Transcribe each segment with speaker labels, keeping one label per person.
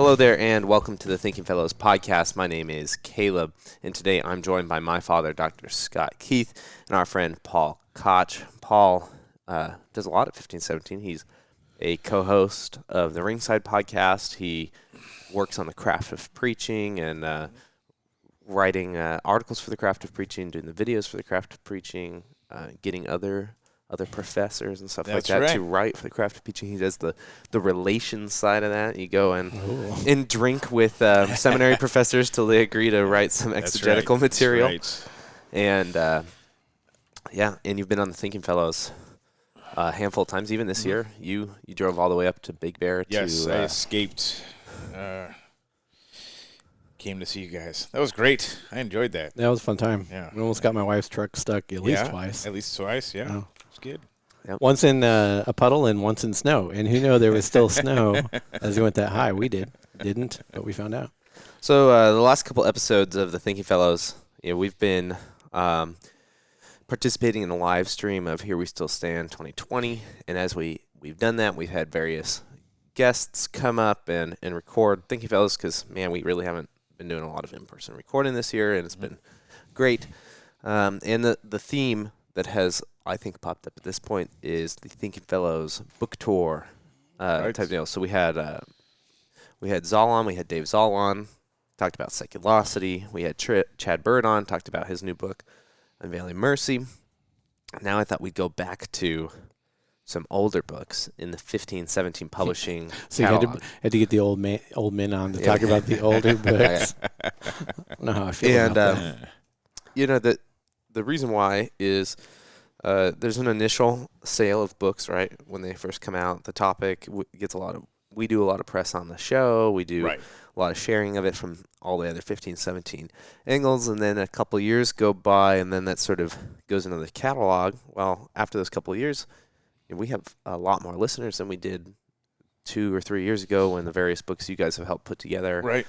Speaker 1: Hello there, and welcome to the Thinking Fellows podcast. My name is Caleb, and today I'm joined by my father, Dr. Scott Keith, and our friend Paul Koch. Paul does a lot at 1517. He's a co-host of the Ringside podcast. He works on the craft of preaching and writing articles for the craft of preaching, doing the videos for the craft of preaching, getting other professors and stuff like that to write for the craft of preaching. He does the relations side of that. You go and drink with seminary professors till they agree to write some exegetical material.
Speaker 2: That's right.
Speaker 1: And and you've been on the Thinking Fellows a handful of times. Even this year, you drove all the way up to Big Bear.
Speaker 2: Yes, I escaped. Came to see you guys. That was great. I enjoyed that.
Speaker 3: That was a fun time.
Speaker 2: Yeah.
Speaker 3: We almost got my wife's truck stuck at least twice.
Speaker 2: At least twice, yeah.
Speaker 3: Oh.
Speaker 2: It's good.
Speaker 1: Yep.
Speaker 3: Once in a puddle and once in snow. And who knew there was still snow as we went that high? We didn't, but we found out.
Speaker 1: So the last couple episodes of the Thinking Fellows, we've been participating in the live stream of Here We Still Stand 2020. And as we've done that, we've had various guests come up and record Thinking Fellows because, man, we really haven't been doing a lot of in-person recording this year, and it's been great. And the theme that has, I think, popped up at this point is the Thinking Fellows book tour type deal. So we had Zoll on, we had Dave Zoll on, talked about seculosity. We had Chad Bird on, talked about his new book, Unveiling Mercy. Now I thought we'd go back to some older books in the 1517 publishing
Speaker 3: So
Speaker 1: catalog.
Speaker 3: you had to get the old men on to talk about the older books. I don't know how I feel about that.
Speaker 1: The reason why is there's an initial sale of books, right? When they first come out, the topic gets we do a lot of press on the show. We do a lot of sharing of it from all the other 1517 angles, and then a couple years go by, and then that sort of goes into the catalog. Well, after those couple of years, we have a lot more listeners than we did 2 or 3 years ago when the various books you guys have helped put together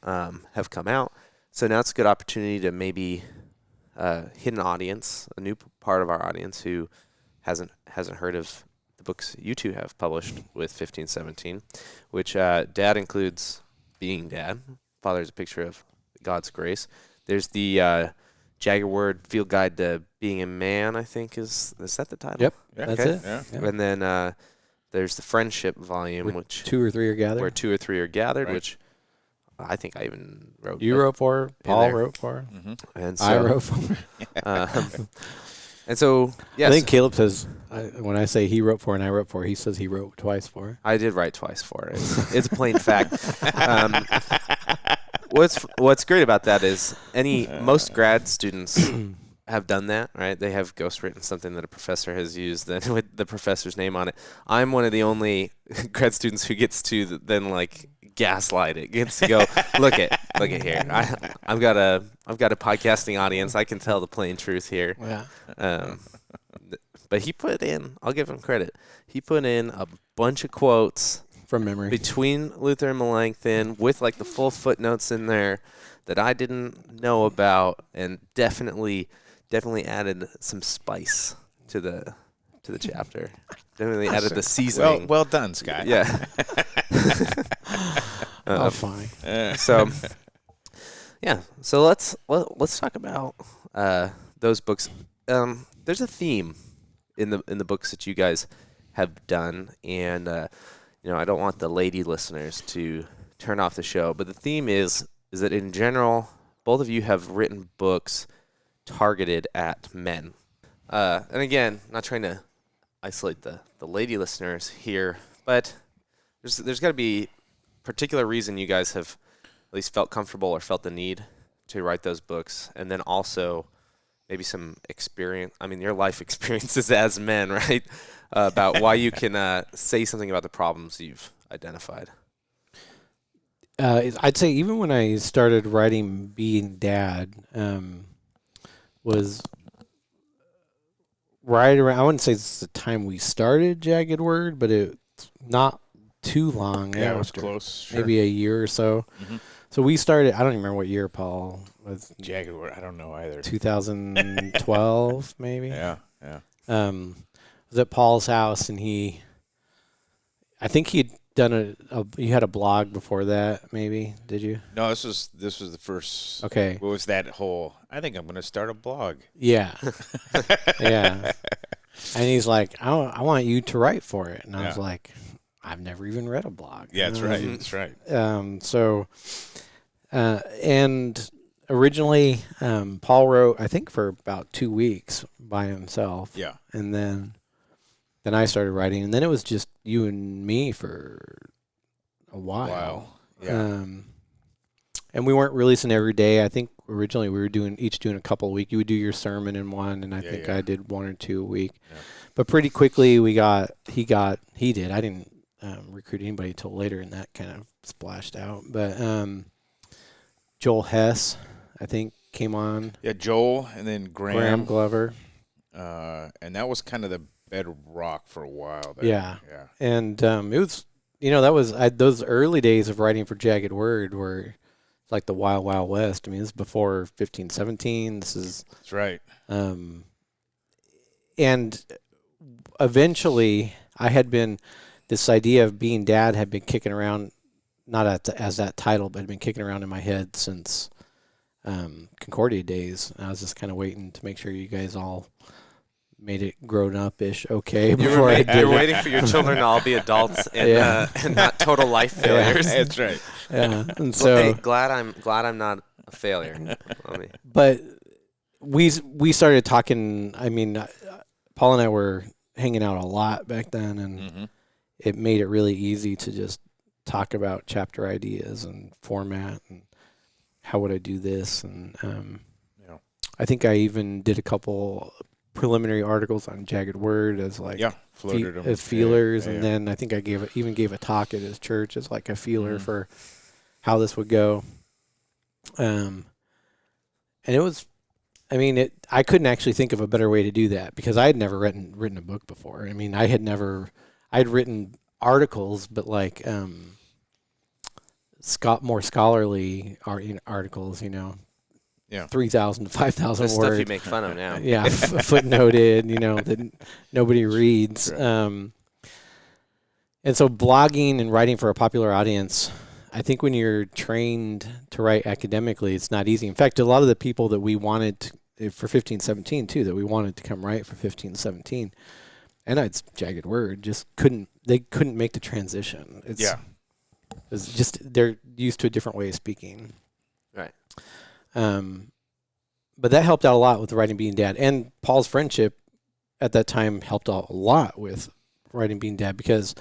Speaker 1: have come out. So now it's a good opportunity to maybe hit an audience, a new part of our audience who hasn't heard of the books you two have published with 1517, which Dad includes Being Dad. Father is a picture of God's grace. There's the Jagger Word Field Guide to Being a Man, I think is that the title?
Speaker 3: Yep,
Speaker 2: Yeah.
Speaker 3: that's it.
Speaker 2: Yeah.
Speaker 3: Yep.
Speaker 1: And then there's the Friendship volume, which
Speaker 3: 2 or 3 are gathered.
Speaker 1: where 2 or 3 are gathered, which I think I even wrote.
Speaker 3: You wrote for, Paul
Speaker 1: there.
Speaker 3: wrote for,
Speaker 1: And so,
Speaker 3: I wrote for.
Speaker 1: and so, yes,
Speaker 3: I think Caleb says, when I say he wrote for and I wrote for, he says he wrote twice for.
Speaker 1: I did write twice for it. It's a plain fact. What's great about that is most grad students have done that, right? They have ghostwritten something that a professor has used then with the professor's name on it. I'm one of the only grad students who gets to then gaslight it. Gets to go look at here. I've got a podcasting audience. I can tell the plain truth here.
Speaker 3: Yeah.
Speaker 1: But he put in, I'll give him credit, he put in a bunch of quotes
Speaker 3: From memory.
Speaker 1: between Luther and Melanchthon with the full footnotes in there that I didn't know about, and definitely added some spice to the chapter. Definitely added the seasoning.
Speaker 2: Well done, Scott.
Speaker 1: Yeah.
Speaker 3: Funny.
Speaker 1: So let's talk about those books. There's a theme in the books that you guys have done, and I don't want the lady listeners to turn off the show, but the theme is that in general, both of you have written books targeted at men. And again, not trying to isolate the lady listeners here, but there's got to be a particular reason you guys have at least felt comfortable or felt the need to write those books, and then also maybe some experience. I mean, your life experiences as men, right? About why you can say something about the problems you've identified.
Speaker 3: I'd say even when I started writing Being Dad, was right around, I wouldn't say it's the time we started Jagged Word, but it's not too long.
Speaker 2: Yeah, it was
Speaker 3: after.
Speaker 2: close. Sure.
Speaker 3: Maybe a year or so.
Speaker 2: Mm-hmm.
Speaker 3: So we started, I don't even remember what year, Paul. Was
Speaker 2: Jagged Word, I don't know either.
Speaker 3: 2012, maybe?
Speaker 2: Yeah.
Speaker 3: I was at Paul's house, and I think he'd done you had a blog before that, maybe? Did you?
Speaker 2: No, this was the first.
Speaker 3: Okay.
Speaker 2: What was that whole? I think I'm going to start a blog.
Speaker 3: Yeah. Yeah. And he's like, I want you to write for it. And I was like, I've never even read a blog.
Speaker 2: Yeah, that's right. That's right.
Speaker 3: And originally, Paul wrote, I think, for about 2 weeks by himself.
Speaker 2: Yeah.
Speaker 3: And then I started writing. And then it was just you and me for a while.
Speaker 2: Wow. Yeah.
Speaker 3: And we weren't releasing every day. I think originally we were each doing a couple a week. You would do your sermon in one, and I think I did 1 or 2 a week. Yeah. But pretty quickly he did. I didn't recruit anybody until later, and that kind of splashed out. But Joel Hess, I think, came on.
Speaker 2: Yeah, Joel, and then Graham
Speaker 3: Glover.
Speaker 2: And that was kind of the bedrock for a while there.
Speaker 3: Yeah. And it was, that was those early days of writing for Jagged Word were like the wild, wild west. I mean, this is before 15, 17. That's
Speaker 2: right.
Speaker 3: And eventually I had been, this idea of being dad had been kicking around, not as that title, but had been kicking around in my head since Concordia days. I was just kind of waiting to make sure you guys all made it grown up-ish okay before I did
Speaker 1: You're waiting for your children to all be adults and not total life failures.
Speaker 2: Yeah, that's right.
Speaker 3: Yeah, and so
Speaker 1: hey, glad I'm not a failure.
Speaker 3: But we started talking. I mean, Paul and I were hanging out a lot back then, and it made it really easy to just talk about chapter ideas and format and how would I do this. And I think I even did a couple preliminary articles on Jagged Word as like
Speaker 2: floated them
Speaker 3: as feelers, and then I think I even gave a talk at his church as like a feeler for how this would go. And it was, I mean, I couldn't actually think of a better way to do that because I had never written a book before. I mean, I'd written articles, but like more scholarly articles, 3,000 to 5,000 words.
Speaker 1: Stuff you make fun of now.
Speaker 3: Yeah, footnoted, that nobody reads.
Speaker 2: Right.
Speaker 3: And so blogging and writing for a popular audience, I think when you're trained to write academically, it's not easy. In fact, a lot of the people that we wanted for 1517 too, that we wanted to come write for 1517, and it's Jagged Word, just couldn't make the transition. It's just they're used to a different way of speaking.
Speaker 1: Right.
Speaker 3: But that helped out a lot with writing Being Dad, and Paul's friendship at that time helped out a lot with writing Being Dad because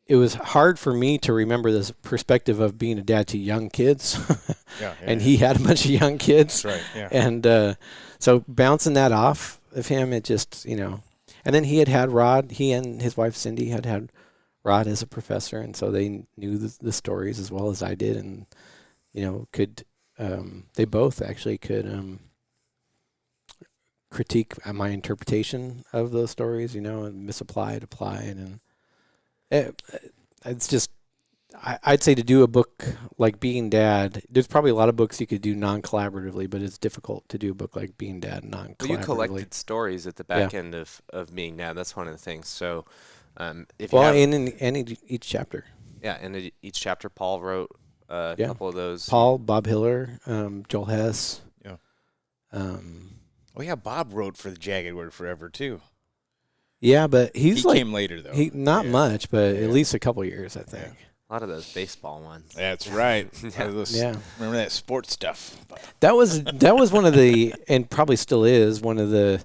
Speaker 3: it was hard for me to remember this perspective of being a dad to young kids. And he had a bunch of young kids.
Speaker 2: That's right. Yeah.
Speaker 3: And so bouncing that off of him, it just, and then he had Rod, he and his wife Cindy had Rod as a professor, and so they knew the stories as well as I did, and they both actually could critique my interpretation of those stories, and misapplied, applied, and it's just, I'd say to do a book like Being Dad, there's probably a lot of books you could do non-collaboratively, but it's difficult to do a book like Being Dad non-collaboratively.
Speaker 1: Well, you collected stories at the back end of Being Dad. That's one of the things. So
Speaker 3: in each chapter.
Speaker 1: Yeah, in each chapter, Paul wrote a couple of those.
Speaker 3: Paul, Bob Hiller, Joel Hess.
Speaker 2: Yeah. Bob wrote for the Jagged Word forever too.
Speaker 3: Yeah, but he
Speaker 2: came later though.
Speaker 3: Not much, but at least a couple years, I think.
Speaker 1: Yeah. A lot of those baseball ones.
Speaker 2: That's right. Remember that sports stuff?
Speaker 3: That was one of the, and probably still is, one of the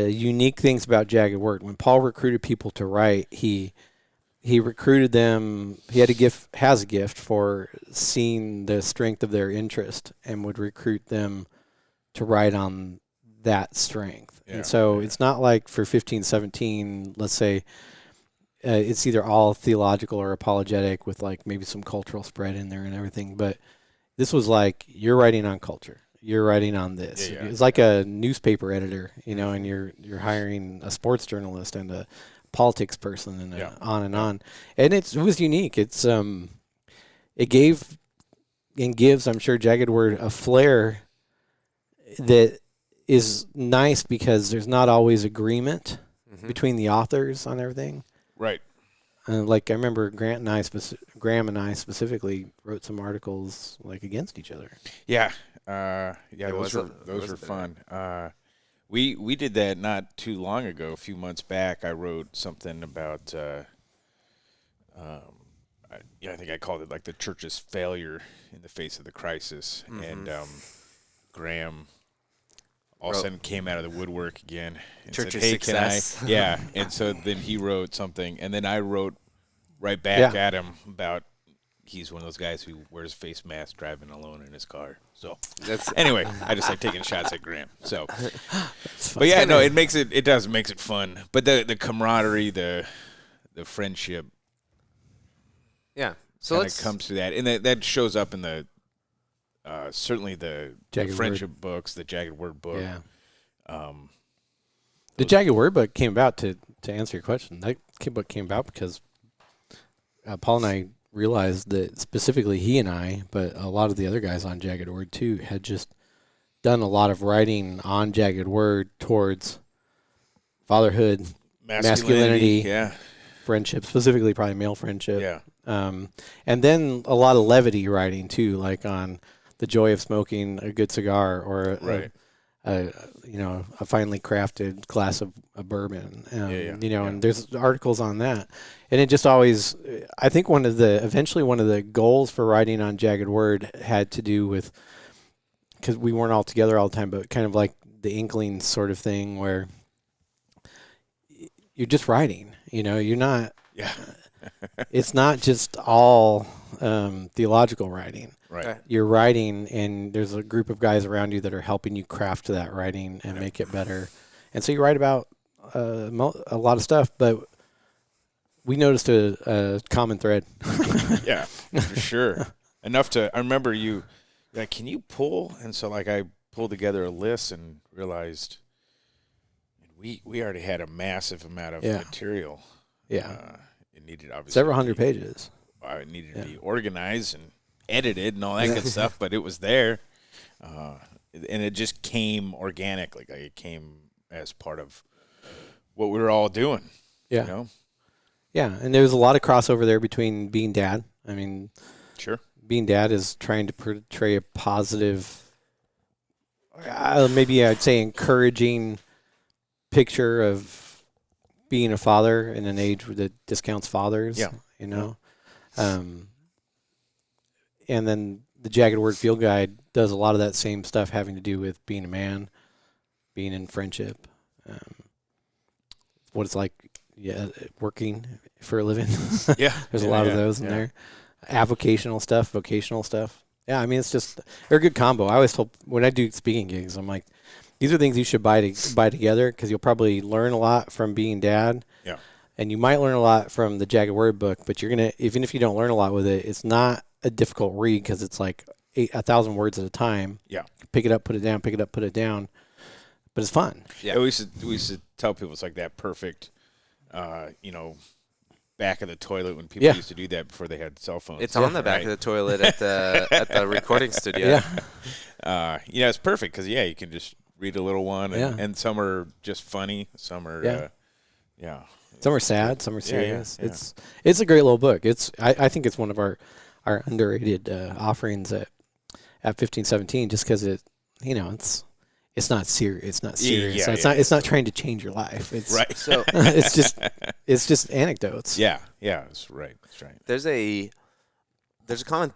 Speaker 3: unique things about Jagged Word. When Paul recruited people to write, he recruited them. He has a gift for seeing the strength of their interest and would recruit them to write on that strength. And so it's not like for 1517, let's say, it's either all theological or apologetic with like maybe some cultural spread in there and everything. But this was like, you're writing on culture. You're writing on this. It's like a newspaper editor, and you're hiring a sports journalist and a politics person and on and on. And it was unique. It's it gave and gives, I'm sure, Jagged Word a flair that is nice because there's not always agreement between the authors on everything.
Speaker 2: Right.
Speaker 3: Like I remember Graham and I specifically wrote some articles like against each other.
Speaker 2: Yeah.
Speaker 1: was
Speaker 2: Those
Speaker 1: a
Speaker 2: were
Speaker 1: bit
Speaker 2: fun. We did that not too long ago. A few months back, I wrote something about. I think I called it like the church's failure in the face of the crisis, and Graham all of a sudden came out of the woodwork again and
Speaker 1: Church's
Speaker 2: said, "Hey,
Speaker 1: success."
Speaker 2: can I?" Yeah, and so then he wrote something, and then I wrote right back at him about he's one of those guys who wears face mask driving alone in his car. So anyway, I just like taking shots at Graham. So, but yeah, no, it does makes it fun. But the camaraderie, the friendship,
Speaker 1: yeah. So
Speaker 2: kind of comes to that, and that shows up in the certainly the friendship books, the Jagged Word book.
Speaker 3: Yeah. The Jagged Word book came about to answer your question. That book came about because Paul and I realized that specifically he and I, but a lot of the other guys on Jagged Word too, had just done a lot of writing on Jagged Word towards fatherhood, masculinity, friendship, specifically probably male friendship.
Speaker 2: Yeah.
Speaker 3: And then a lot of levity writing too, like on the joy of smoking a good cigar or a finely crafted glass of bourbon. And there's articles on that. And it just always, I think eventually one of the goals for writing on Jagged Word had to do with, because we weren't all together all the time, but kind of like the Inklings sort of thing where you're just writing, you're not, it's not just all theological writing.
Speaker 2: Right.
Speaker 3: You're writing, and there's a group of guys around you that are helping you craft that writing and make it better. And so you write about a lot of stuff, but we noticed a common thread.
Speaker 2: Yeah, for sure. Enough to, I remember you, like, can you pull? And so, like, I pulled together a list and realized we already had a massive amount of material.
Speaker 3: Yeah.
Speaker 2: It needed, obviously,
Speaker 3: several hundred pages.
Speaker 2: It needed to be organized and edited and all that good stuff, but it was there. And it just came organically. Like, it came as part of what we were all doing.
Speaker 3: Yeah. Yeah, and there was a lot of crossover there between being dad. I mean,
Speaker 2: sure.
Speaker 3: Being dad is trying to portray a positive, maybe I'd say encouraging picture of being a father in an age that discounts fathers.
Speaker 2: Yeah.
Speaker 3: And then the Jagged Word Field Guide does a lot of that same stuff having to do with being a man, being in friendship, what it's like, working for a living.
Speaker 2: Yeah.
Speaker 3: There's a lot of those in there. Avocational stuff, vocational stuff. Yeah, I mean, they're a good combo. I always told, when I do speaking gigs, I'm like, these are things you should buy together because you'll probably learn a lot from being dad.
Speaker 2: Yeah.
Speaker 3: And you might learn a lot from the Jagged Word book, but you're going to, even if you don't learn a lot with it, it's not a difficult read because it's like 1,000 words at a time.
Speaker 2: Yeah.
Speaker 3: Pick it up, put it down, pick it up, put it down. But it's fun.
Speaker 2: Yeah. We used to tell people it's like that perfect, back of the toilet when people used to do that before they had cell phones.
Speaker 1: It's on the back of the toilet at the recording studio.
Speaker 3: Yeah.
Speaker 2: It's perfect because, you can just read a little one, and some are just funny. Some are,
Speaker 3: Some are sad, some are serious.
Speaker 2: Yeah.
Speaker 3: It's a great little book. I think it's one of our underrated offerings at 1517 just because it's not serious. It's not serious. It's not trying to change your life. It's
Speaker 2: right.
Speaker 1: So
Speaker 3: it's just anecdotes.
Speaker 2: Yeah, that's right. That's right.
Speaker 1: There's a common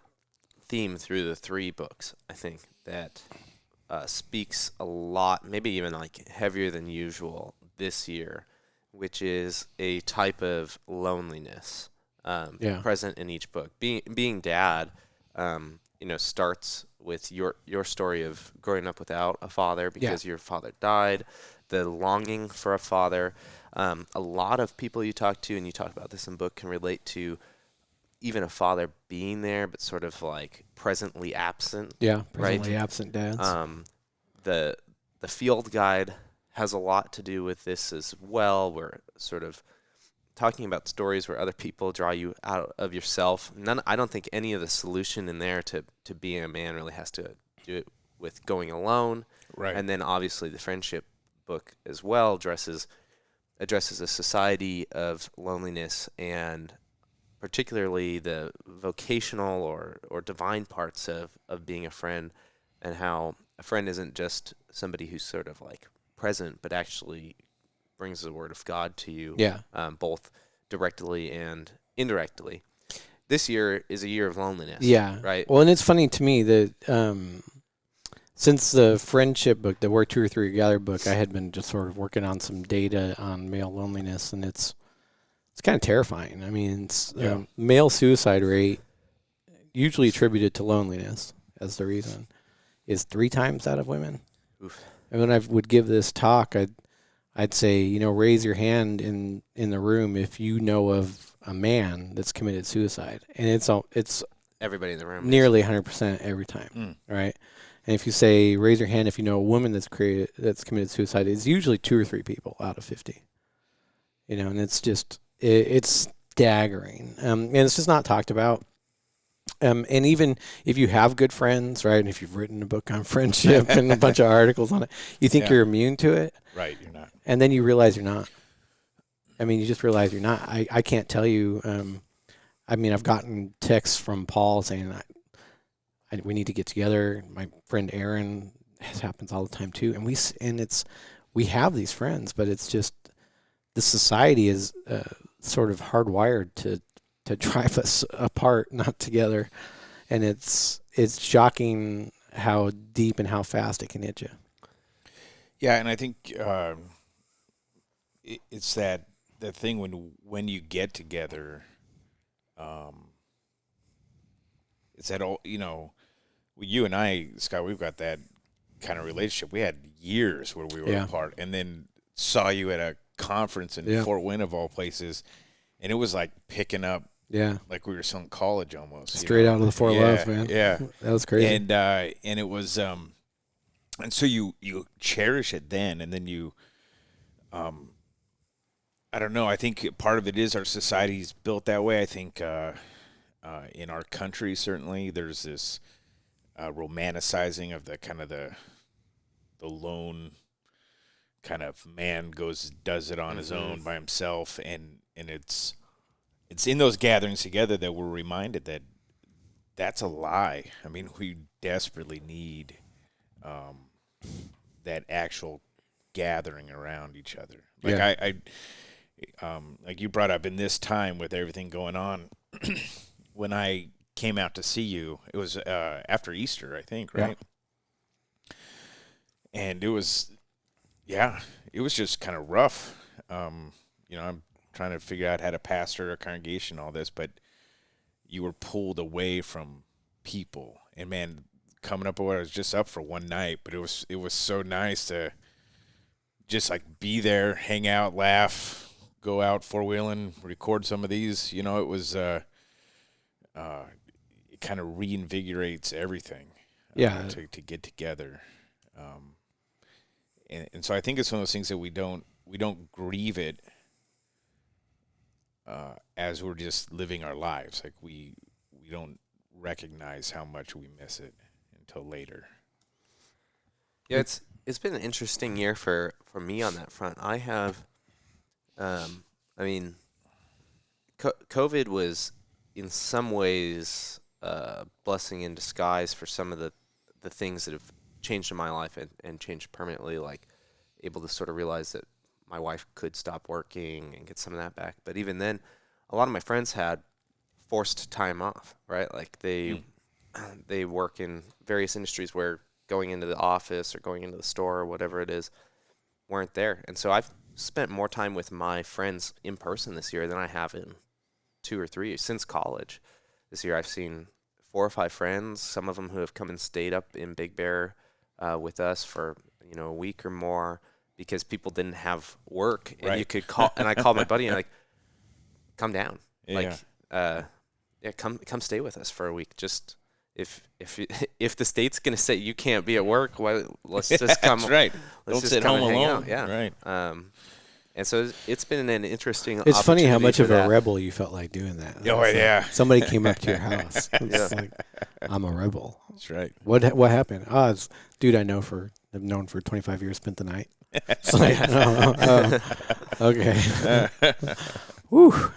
Speaker 1: theme through the three books, I think, that speaks a lot, maybe even like heavier than usual this year, which is a type of loneliness present in each book. Being dad, starts with your story of growing up without a father because your father died, the longing for a father. A lot of people you talk to, and you talk about this in book, can relate to even a father being there, but sort of like presently absent.
Speaker 3: Yeah, presently absent dads.
Speaker 1: The field guide has a lot to do with this as well. We're sort of talking about stories where other people draw you out of yourself. I don't think any of the solution in there to being a man really has to do it with going alone.
Speaker 2: Right.
Speaker 1: And then obviously the friendship book as well addresses a society of loneliness and particularly the vocational or divine parts of being a friend, and how a friend isn't just somebody who's sort of like present, but actually brings the word of God to you,
Speaker 3: Yeah.
Speaker 1: both directly and indirectly. This year is a year of loneliness.
Speaker 3: Yeah.
Speaker 1: Right.
Speaker 3: Well, and it's funny to me that since the friendship book, the Where Two or Three Are Gathered book, I had been just sort of working on some data on male loneliness, and it's kind of terrifying. I mean, it's male suicide rate, usually attributed to loneliness as the reason, is 3 times that of women.
Speaker 1: Oof.
Speaker 3: And when I would give this talk, I'd say, raise your hand in the room if you know of a man that's committed suicide, and it's
Speaker 1: Everybody in the room.
Speaker 3: nearly 100% every time, right? And if you say raise your hand if you know a woman that's committed suicide, it's usually 2 or 3 people out of 50. And it's just it's staggering, and it's just not talked about. And even if you have good friends, right, and if you've written a book on friendship and a bunch of articles on it, you think you're immune to it.
Speaker 2: Right, you're not.
Speaker 3: And then you realize you're not. I mean, you just realize you're not. I can't tell you. I mean, I've gotten texts from Paul saying, we need to get together. My friend Aaron, this happens all the time too. And we have these friends, but it's just the society is sort of hardwired to drive us apart, not together. And it's shocking how deep and how fast it can hit you.
Speaker 2: Yeah, and I think it's that thing when you get together, it's that all you and I, Scott, we've got that kind of relationship. We had years where we were apart, and then saw you at a conference in Fort Wayne of all places, and it was like picking up. Yeah, like we were still in college almost.
Speaker 3: Straight out of the Fort Loves, man.
Speaker 2: Yeah,
Speaker 3: that was crazy.
Speaker 2: And it was and so you cherish it then, and then you I don't know. I think part of it is our society's built that way. I think in our country, certainly, there's this romanticizing of the kind of the lone kind of man does it on his own by himself, and it's in those gatherings together that we're reminded that that's a lie. I mean, we desperately need that actual gathering around each other. Like like you brought up in this time with everything going on, when I came out to see you, it was after Easter, I think, right? Yeah. And it was just kind of rough. I'm trying to figure out how to pastor a congregation, all this, but you were pulled away from people. And man, coming up, I was just up for one night, but it was so nice to just like be there, hang out, laugh, go out four-wheeling, record some of these. It was it kind of reinvigorates everything. To get together. And so I think it's one of those things that we don't grieve it as we're just living our lives. Like we don't recognize how much we miss it until later.
Speaker 1: Yeah, it's been an interesting year for me on that front. I have, COVID was in some ways a blessing in disguise for some of the things that have changed in my life and changed permanently, like able to sort of realize that my wife could stop working and get some of that back. But even then, a lot of my friends had forced time off, right? Like they work in various industries where going into the office or going into the store or whatever it is weren't there. And so I've spent more time with my friends in person this year than I have in 2 or 3 years since college. This year I've seen 4 or 5 friends, some of them who have come and stayed up in Big Bear with us for a week or more because people didn't have work, and you could call. And I called my buddy and like, come down, come stay with us for a week. Just if the state's gonna say you can't be at work, let's just come.
Speaker 2: That's right.
Speaker 1: Let's
Speaker 2: Don't sit home alone.
Speaker 1: Yeah,
Speaker 2: right.
Speaker 1: And so it's been an interesting.
Speaker 3: It's funny how much of a rebel you felt like doing that.
Speaker 2: Oh yeah.
Speaker 3: Somebody came up to your house. It's like, I'm a rebel.
Speaker 2: That's right.
Speaker 3: What happened? It's dude I've known for 25 years. Spent the night. It's like, okay. Woo.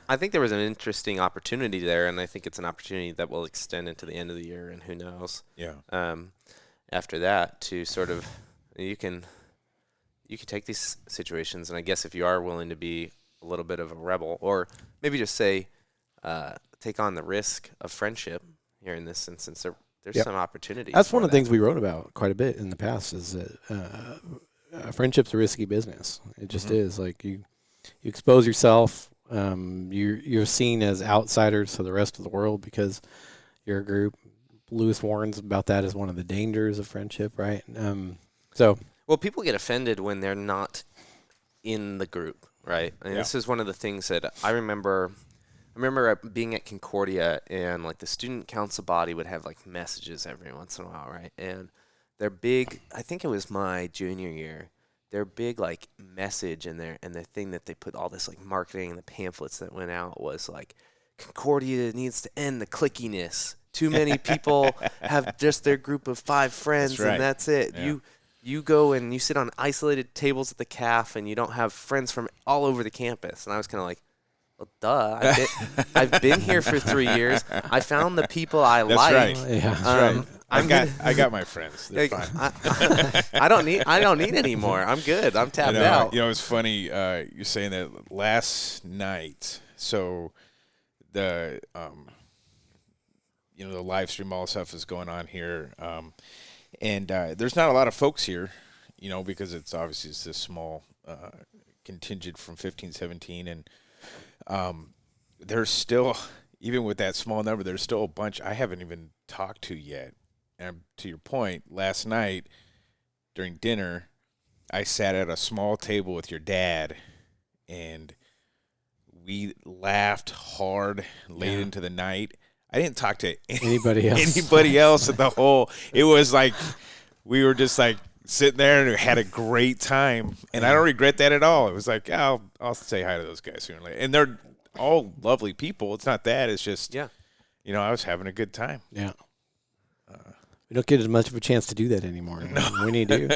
Speaker 1: I think there was an interesting opportunity there, and I think it's an opportunity that will extend into the end of the year, and who knows?
Speaker 2: Yeah.
Speaker 1: After that, to sort of you can take these situations, and I guess if you are willing to be a little bit of a rebel, or maybe just say take on the risk of friendship here in this instance, there's some opportunities.
Speaker 3: That's one of the things we wrote about quite a bit in the past. Is that friendship's a risky business. It just is. Like you expose yourself. You're seen as outsiders to the rest of the world because you're a group. Lewis warns about that as one of the dangers of friendship, right?
Speaker 1: Well, people get offended when they're not in the group, right? And this is one of the things that I remember being at Concordia, and like the student council body would have like messages every once in a while, right? And their big, I think it was my junior year, their big like message in there, and the thing that they put all this like marketing and the pamphlets that went out was like, Concordia needs to end the clickiness. Too many people have just their group of 5 friends, and that's it. Yeah. You go and you sit on isolated tables at the CAF, and you don't have friends from all over the campus. And I was kind of like, well, duh. I've been here for 3 years. I found the people I like.
Speaker 2: Right. Yeah, that's I got my friends. They're fine.
Speaker 1: I don't need any more. I'm good. I'm tapped out.
Speaker 2: You know, it's funny. You're saying that last night. So the the live stream, all stuff is going on here, and there's not a lot of folks here, because it's this small contingent from 15, 17, and there's still, even with that small number, there's still a bunch I haven't even talked to yet. And to your point, last night during dinner, I sat at a small table with your dad, and we laughed hard late into the night. I didn't talk to
Speaker 3: anybody
Speaker 2: else at the whole. It was like we were just like sitting there and had a great time, and I don't regret that at all. It was like, I'll say hi to those guys sooner or later, and they're all lovely people. It's not that. It's just I was having a good time.
Speaker 3: Yeah. We don't get as much of a chance to do that anymore. No. When you do,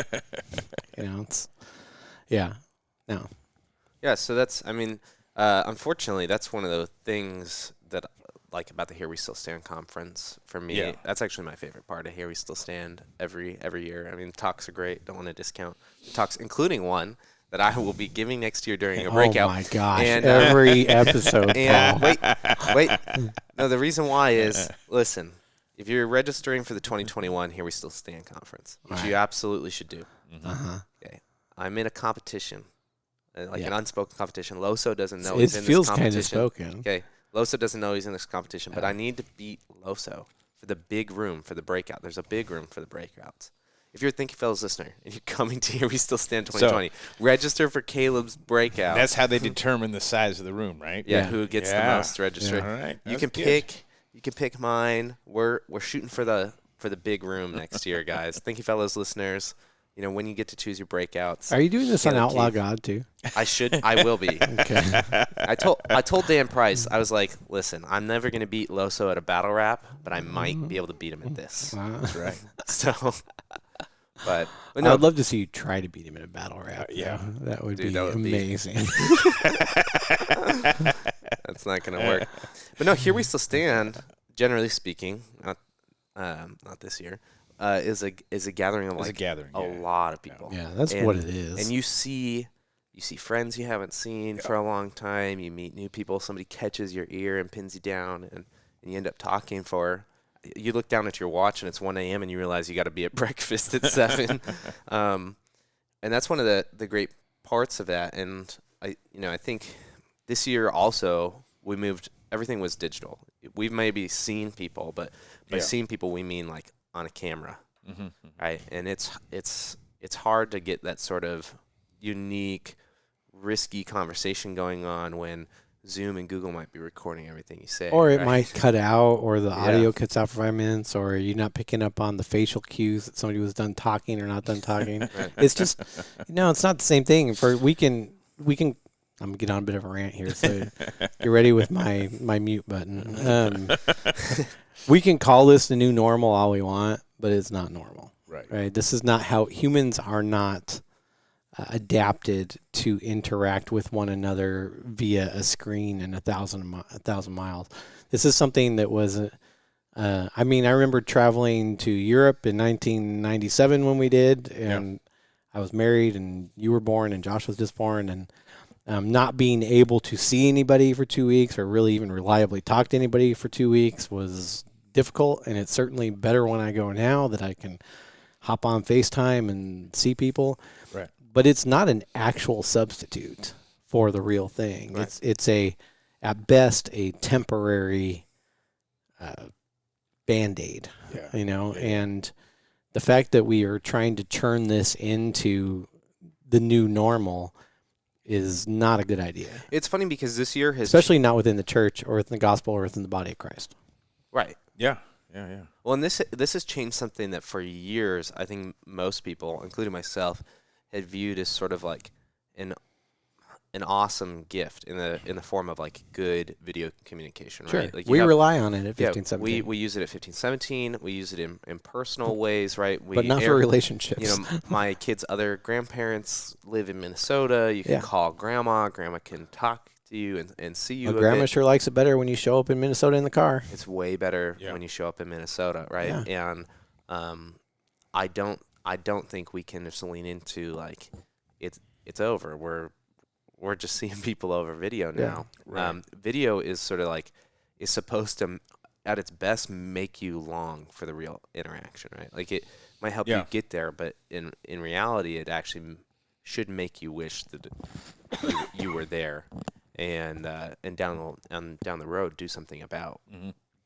Speaker 3: it's no.
Speaker 1: Yeah. So that's. Unfortunately, that's one of the things that like about the Here We Still Stand conference for me. Yeah. That's actually my favorite part of Here We Still Stand every year. I mean, talks are great. Don't want to discount the talks, including one that I will be giving next year during a breakout.
Speaker 3: Oh my gosh! And, every episode.
Speaker 1: And wait. No, the reason why is listen. If you're registering for the 2021 Here We Still Stand conference, which you absolutely should do. Okay, I'm in a competition, an unspoken competition. Loso doesn't know he's in this competition. It feels kind of spoken. Okay. Loso doesn't know he's in this competition, but I need to beat Loso for the big room for the breakout. There's a big room for the breakouts. If you're a Thinking Fellows listener and you're coming to Here We Still Stand 2020, register for Caleb's breakout.
Speaker 2: That's how they determine the size of the room, right?
Speaker 1: Yeah, who gets the most registered.
Speaker 2: Yeah, all right.
Speaker 1: You can pick mine. We're shooting for the big room next year, guys. Thinking Fellows listeners. When you get to choose your breakouts.
Speaker 3: Are you doing this on Outlaw God too?
Speaker 1: I will be.
Speaker 3: Okay.
Speaker 1: I told Dan Price, I was like, listen, I'm never going to beat Loso at a battle rap, but I might be able to beat him at this.
Speaker 2: That's right.
Speaker 1: So, but
Speaker 3: no. I'd love to see you try to beat him in a battle rap.
Speaker 2: Yeah.
Speaker 3: That would be amazing.
Speaker 1: That's not going to work. But no, Here We Still Stand, generally speaking, not this year, is a gathering of a lot of people.
Speaker 3: Yeah, that's what it is.
Speaker 1: And you see friends you haven't seen for a long time. You meet new people. Somebody catches your ear and pins you down, and you end up talking for. You look down at your watch and it's 1 a.m. and you realize you got to be at breakfast at 7. And that's one of the great parts of that. And I think this year also we moved. Everything was digital. We've maybe seen people, but by seeing people we mean like on a camera, right? And it's hard to get that sort of unique, risky conversation going on when Zoom and Google might be recording everything you say.
Speaker 3: Or it might cut out, or the audio cuts out for 5 minutes, or you're not picking up on the facial cues that somebody was done talking or not done talking. Right. It's just, it's not the same thing. We can. I'm gonna get on a bit of a rant here, so get ready with my mute button. We can call this the new normal all we want, but it's not normal.
Speaker 2: Right.
Speaker 3: Right. This is not how humans are not adapted to interact with one another via a screen and 1,000 miles. This is something that was, I mean, I remember traveling to Europe in 1997 when we did, and I was married, and you were born, and Josh was just born, and not being able to see anybody for 2 weeks or really even reliably talk to anybody for 2 weeks was difficult, and it's certainly better when I go now that I can hop on FaceTime and see people.
Speaker 2: Right.
Speaker 3: But it's not an actual substitute for the real thing.
Speaker 1: Right.
Speaker 3: It's at best a temporary Band-Aid, and the fact that we are trying to turn this into the new normal is not a good idea.
Speaker 1: It's funny because this year has
Speaker 3: especially not within the church or within the gospel or within the body of Christ.
Speaker 1: Right.
Speaker 2: Yeah.
Speaker 1: Well, and this has changed something that for years I think most people, including myself, had viewed as sort of like an awesome gift in the form of like good video communication,
Speaker 3: Sure.
Speaker 1: right? Like
Speaker 3: we rely on it at 1517.
Speaker 1: We use it at 1517. We use it in personal ways, right?
Speaker 3: But not for relationships.
Speaker 1: You know, my kids' other grandparents live in Minnesota. You can call grandma. Grandma can talk to you and see you.
Speaker 3: Well, grandma sure likes it better when you show up in Minnesota in the car.
Speaker 1: It's way better when you show up in Minnesota, right?
Speaker 3: Yeah.
Speaker 1: And I don't think we can just lean into like it's over. We're just seeing people over video now.
Speaker 2: Yeah, right.
Speaker 1: Video is sort of like is supposed to, at its best, make you long for the real interaction, right? Like it might help you get there, but in reality, it actually should make you wish that you were there, and down the road, do something about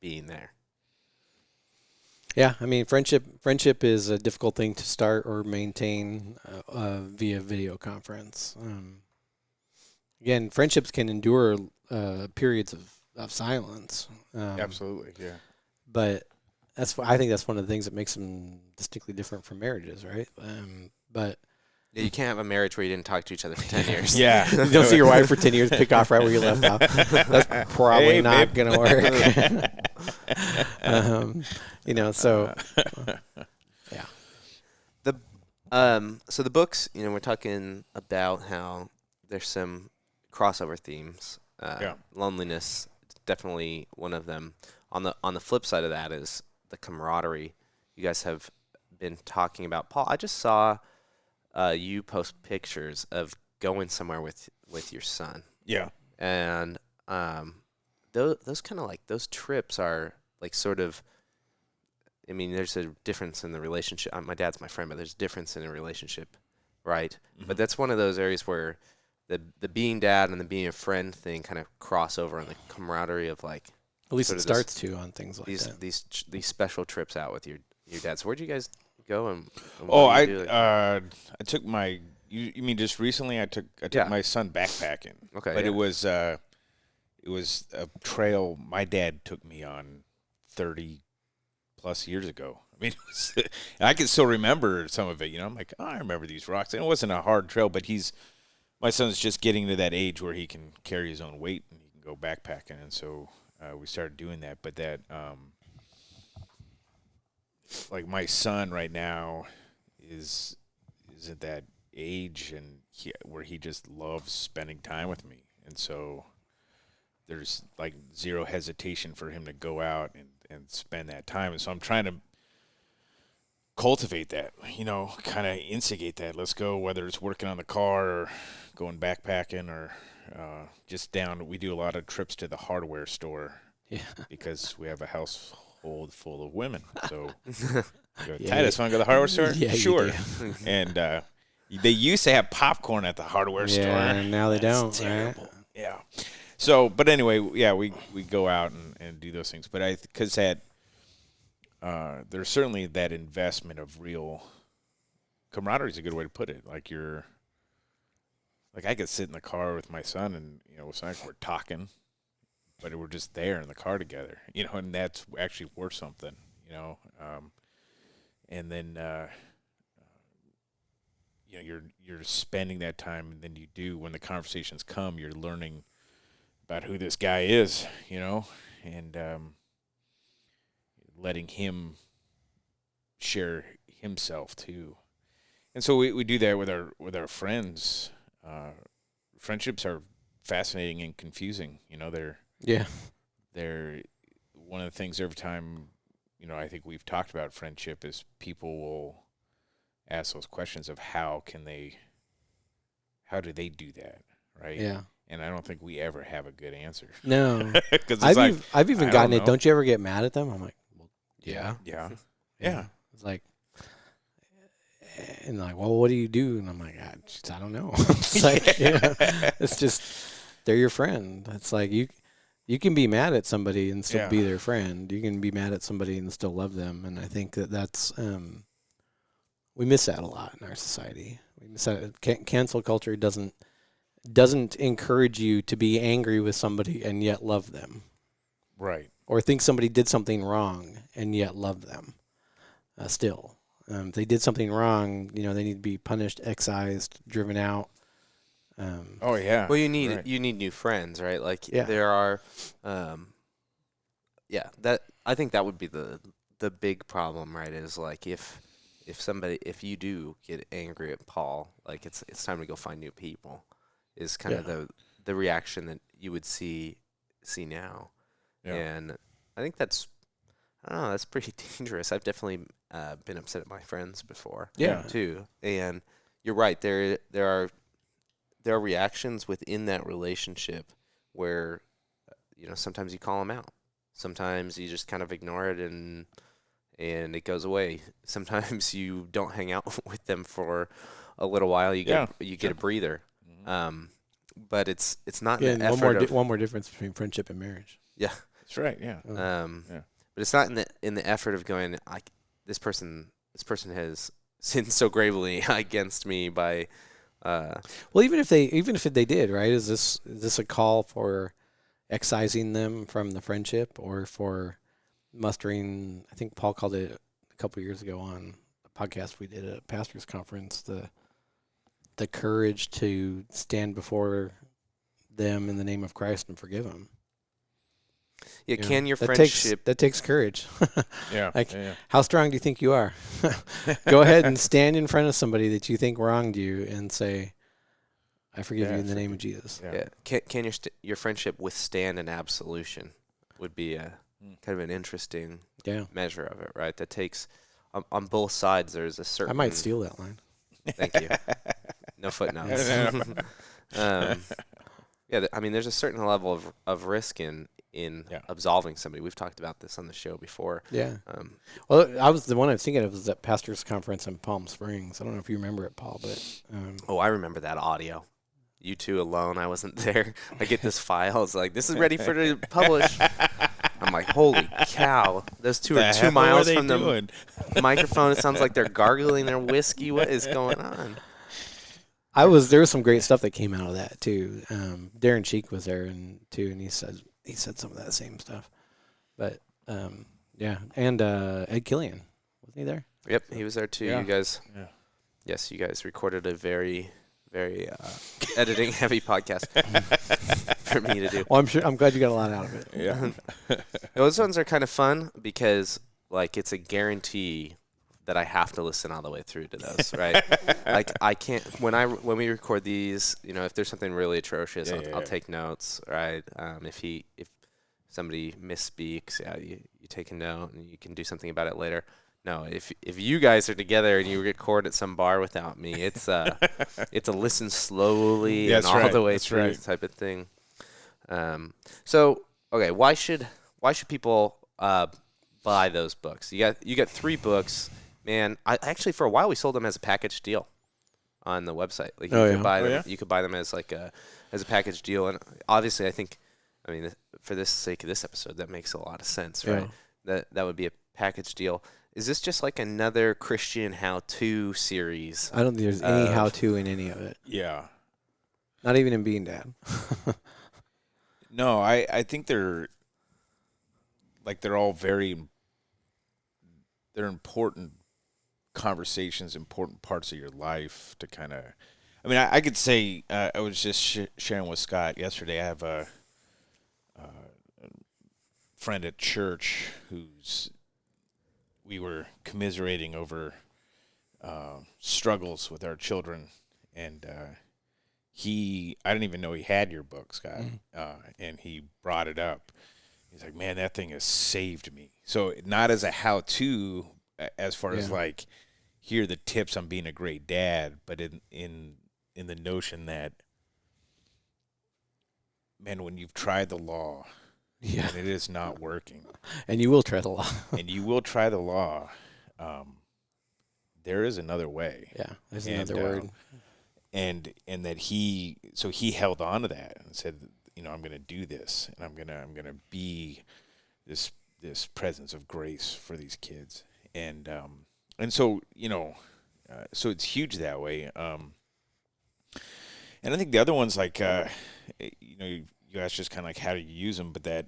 Speaker 1: being there.
Speaker 3: Yeah, I mean, friendship is a difficult thing to start or maintain via video conference. Again, friendships can endure periods of silence.
Speaker 2: Absolutely, yeah.
Speaker 3: But I think that's one of the things that makes them distinctly different from marriages, right? But
Speaker 1: yeah, you can't have a marriage where you didn't talk to each other for 10 years.
Speaker 2: Yeah.
Speaker 3: You don't see your wife for 10 years, pick off right where you left off. That's probably not going to work. So yeah.
Speaker 1: So the books, we're talking about how there's some crossover themes. Loneliness, definitely one of them. On the flip side of that is the camaraderie you guys have been talking about. Paul, I just saw you post pictures of going somewhere with your son.
Speaker 2: Yeah.
Speaker 1: And those kind of like those trips are like sort of, I mean, there's a difference in the relationship. My dad's my friend, but there's a difference in a relationship, right? Mm-hmm. But that's one of those areas where the being dad and the being a friend thing kind of cross over on the camaraderie of like.
Speaker 3: At least it starts to on things like that.
Speaker 1: These special trips out with your dad. So where'd you guys go? And
Speaker 2: I took my. You mean just recently? I took my son backpacking.
Speaker 1: Okay,
Speaker 2: but it was a trail my dad took me on 30+ years ago. I mean, I can still remember some of it. I'm like, I remember these rocks. And it wasn't a hard trail, but my son's just getting to that age where he can carry his own weight and he can go backpacking, and so we started doing that. But that, like my son right now is at that age and where he just loves spending time with me, and so there's like zero hesitation for him to go out and spend that time. And so I'm trying to cultivate that, kind of instigate that. Let's go, whether it's working on the car or going backpacking or just down. We do a lot of trips to the hardware store because we have a household full of women. So, Titus, want to go to the hardware store?
Speaker 3: Yeah,
Speaker 2: sure. And they used to have popcorn at the hardware store.
Speaker 3: And now they don't.
Speaker 2: Terrible.
Speaker 3: Right?
Speaker 2: Yeah. So, but anyway, we go out and do those things. But because there's certainly that investment of real camaraderie is a good way to put it. Like I could sit in the car with my son and, it's not like we're talking, but we're just there in the car together, and that's actually worth something, and then, you're spending that time, and then when the conversations come, you're learning about who this guy is, and letting him share himself too. And so we do that with our friends. Friendships are fascinating and confusing. They're one of the things every time, I think we've talked about friendship is people will ask those questions of how do they do that, right?
Speaker 3: Yeah.
Speaker 2: And I don't think we ever have a good answer.
Speaker 3: No.
Speaker 2: Because
Speaker 3: I've even gotten it.
Speaker 2: know.
Speaker 3: Don't you ever get mad at them? I'm like, well,
Speaker 1: Yeah.
Speaker 2: Yeah.
Speaker 3: It's like, and like, well, what do you do? And I'm like, I don't know. It's like, it's just, they're your friend. It's like you can be mad at somebody and still be their friend. You can be mad at somebody and still love them. And I think that's we miss that a lot in our society. We miss that. Cancel culture doesn't encourage you to be angry with somebody and yet love them.
Speaker 2: Right.
Speaker 3: Or think somebody did something wrong and yet love them. Still, if they did something wrong, they need to be punished, excised, driven out.
Speaker 2: Oh yeah.
Speaker 1: Well, you need new friends, right? Like there are, that I think that would be the big problem, right? Is like if you do get angry at Paul, like it's time to go find new people, is kind of the reaction that you would see now, and I think that's pretty dangerous. I've definitely been upset at my friends before, too, and you're right. There are reactions within that relationship where sometimes you call them out, sometimes you just kind of ignore it and it goes away. Sometimes you don't hang out with them for a little while. You get a breather.
Speaker 2: Mm-hmm.
Speaker 1: But it's not in the effort
Speaker 3: one more difference between friendship and marriage.
Speaker 1: Yeah,
Speaker 2: that's right. Yeah.
Speaker 1: But it's not in the effort of going, this person has sinned so gravely against me by.
Speaker 3: Well, even if they did, right? Is this a call for excising them from the friendship or for mustering? I think Paul called it a couple of years ago on a podcast we did at a pastor's conference. The courage to stand before them in the name of Christ and forgive them.
Speaker 1: Yeah, can your friendship...
Speaker 3: That takes courage.
Speaker 2: Yeah.
Speaker 3: How strong do you think you are? Go ahead and stand in front of somebody that you think wronged you and say, I forgive you in the name of Jesus.
Speaker 1: Yeah. Can your friendship withstand an absolution? Would be a kind of an interesting measure of it, right? That takes... on both sides, there's a certain...
Speaker 3: I might steal that line.
Speaker 1: Thank you. No footnotes. There's a certain level of risk in absolving somebody. We've talked about this on the show before.
Speaker 3: Yeah. Well, the one I was thinking of was that pastor's conference in Palm Springs. I don't know if you remember it, Paul, but...
Speaker 1: I remember that audio. You two alone. I wasn't there. I get this file. It's like, this is ready for to publish. I'm like, holy cow. Those two are 2 miles from the microphone. It sounds like they're gargling their whiskey. What is going on?
Speaker 3: There was some great stuff that came out of that too. Darren Cheek was there too, and he said some of that same stuff. But and Ed Killian, wasn't he there?
Speaker 1: Yep, he was there too.
Speaker 2: Yeah.
Speaker 1: You guys, you guys recorded a very, very editing heavy podcast for me to do.
Speaker 3: Well, I'm glad you got a lot out of it.
Speaker 2: Yeah,
Speaker 1: those ones are kind of fun because it's a guarantee that I have to listen all the way through to those, right? I can't when we record these, if there's something really atrocious, I'll take notes, right? If somebody misspeaks, you take a note and you can do something about it later. No, if you guys are together and you record at some bar without me, it's a listen slowly and all the way through type of thing. So okay, why should people buy those books? You got 3 books. Man, I actually for a while we sold them as a package deal on the website. Like could buy them. You could buy them as a package deal, and obviously for the sake of this episode, that makes a lot of sense, right? That would be a package deal. Is this just like another Christian how-to series?
Speaker 3: I don't think there's any how-to in any of it.
Speaker 2: Yeah.
Speaker 3: Not even in being dad.
Speaker 2: No, I think they're all they're important conversations, important parts of your life to kind of... I could say, I was just sharing with Scott yesterday, I have a friend at church we were commiserating over struggles with our children, and I didn't even know he had your book, Scott, and he brought it up. He's like, man, that thing has saved me. So not as a how-to, as far as like, here are the tips on being a great dad, but in the notion that, man, when you've tried the law and it is not working,
Speaker 3: and you will try the law,
Speaker 2: there is another way.
Speaker 3: Yeah, there's another word.
Speaker 2: And that he held on to that and said, I'm going to do this, and I'm going to be this presence of grace for these kids, and so so it's huge that way. And I think the other ones, like you asked just kind of like how do you use them, but that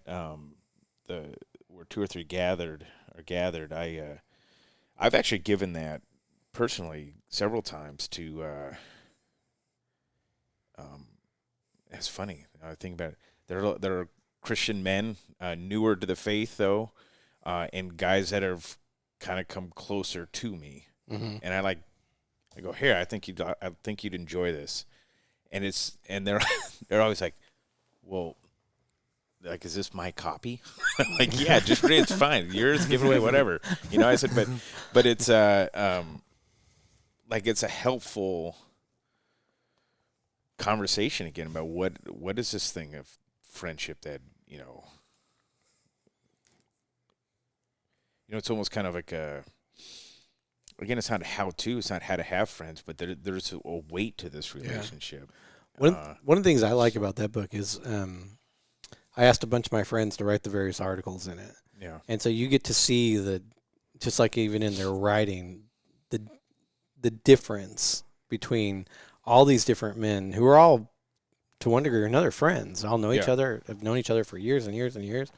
Speaker 2: where two or three gathered, I've actually given that personally several times to. It's funny. I think about it. There are Christian men, newer to the faith though, and guys that have kind of come closer to me, and I go, here, I think you'd enjoy this, and they're they're always like, well, like, is this my copy? I'm like, yeah, just read it. It's fine. Yours, give it away, whatever. I said, but it's like it's a helpful conversation again about what is this thing of friendship that it's almost kind of like again, it's not how to, it's not how to have friends, but there's a weight to this relationship.
Speaker 3: One of the things I like about that book is I asked a bunch of my friends to write the various articles in it.
Speaker 2: Yeah.
Speaker 3: And so you get to see just like even in their writing, the difference between all these different men who are all, to one degree or another, friends, all know each other, have known each other for years and years and years.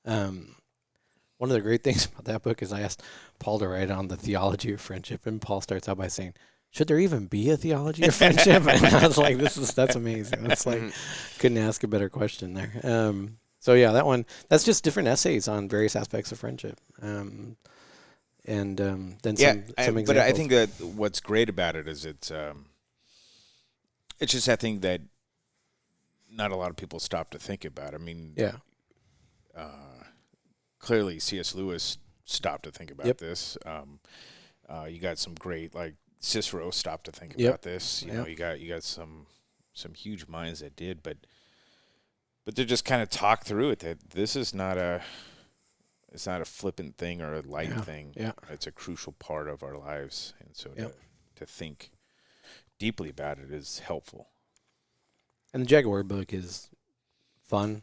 Speaker 3: One of the great things about that book is I asked Paul to write on the theology of friendship, and Paul starts out by saying, should there even be a theology of friendship? And I was like, that's amazing. That's like, couldn't ask a better question there. So yeah, that's just different essays on various aspects of friendship. And then some examples.
Speaker 2: But I think that what's great about it is it's just that thing that not a lot of people stop to think about. I mean, clearly C.S. Lewis stopped to think about this. You got some great, like Cicero stopped to think about this. You got some huge minds that did, but they just kind of talk through it that this is not it's not a flippant thing or a light thing. Yeah. It's a crucial part of our lives, and so to think deeply about it is helpful.
Speaker 3: And the Jaguar book is fun.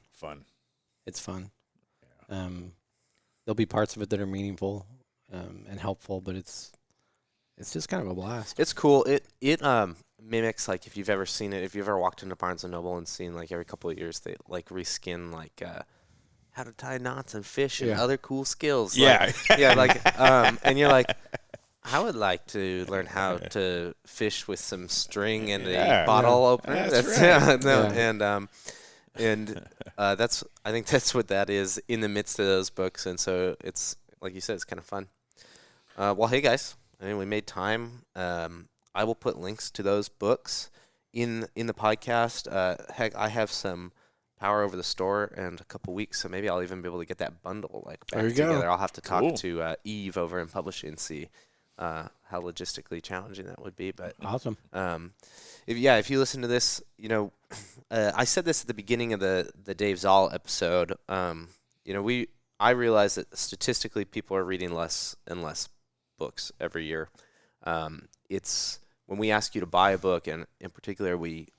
Speaker 3: It's fun. Yeah. There'll be parts of it that are meaningful and helpful, but it's just kind of a blast.
Speaker 1: It's cool. It mimics, like, if you've ever seen it, if you've ever walked into Barnes & Noble and seen, like, every couple of years they, like, reskin, like, how to tie knots and fish and other cool skills.
Speaker 2: Yeah.
Speaker 1: Like, and you're like, I would like to learn how to fish with some string and a bottle opener.
Speaker 2: That's right.
Speaker 1: And that's, I think that's what that is in the midst of those books. And so it's, like you said, it's kind of fun. Well, hey guys, I mean, we made time. I will put links to those books in the podcast. Heck, I have some power over the store in a couple weeks, so maybe I'll even be able to get that bundle back together. I'll have to talk to Eve over in publishing and see how logistically challenging that would be. But
Speaker 3: awesome.
Speaker 1: If you listen to this, I said this at the beginning of the Dave Zoll episode. I realize that statistically people are reading less and less books every year. It's when we ask you to buy a book, and in particular we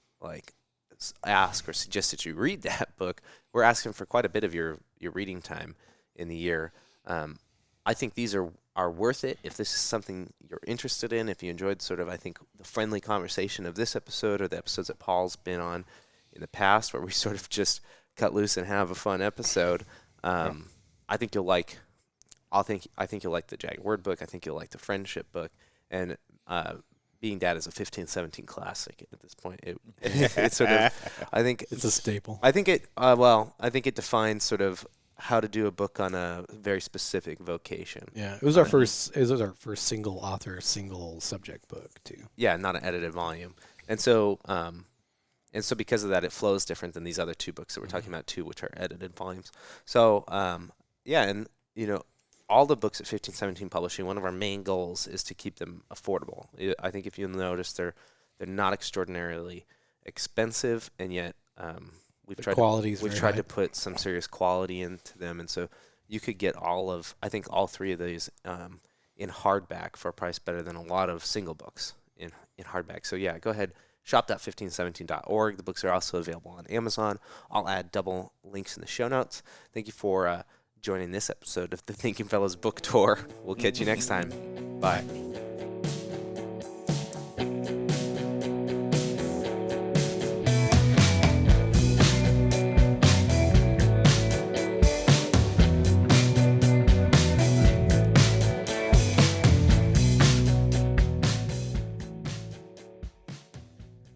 Speaker 1: ask or suggest that you read that book, we're asking for quite a bit of your reading time in the year. I think these are worth it if this is something you're interested in, if you enjoyed sort of, I think, the friendly conversation of this episode or the episodes that Paul's been on in the past where we sort of just cut loose and have a fun episode. I think you'll like you'll like the Jagged Word book. I think you'll like the Friendship book. And Being Dad is a 15-17 classic at this point. It's sort of, I think
Speaker 3: it's a staple.
Speaker 1: I think it defines sort of how to do a book on a very specific vocation.
Speaker 3: Yeah, it was our first. It was our first single author, single subject book too.
Speaker 1: Yeah, not an edited volume. And so because of that, it flows different than these other two books that we're talking about too, which are edited volumes. So yeah, and all the books at 1517 Publishing, one of our main goals is to keep them affordable. I think if you'll notice, they're not extraordinarily expensive, and yet we've tried to put some serious quality into them, and so you could get I think all three of these in hardback for a price better than a lot of single books in hardback. So yeah, go ahead, shop.1517.org. The books are also available on Amazon. I'll add double links in the show notes. Thank you for joining this episode of the Thinking Fellows Book Tour. We'll catch you next time. Bye.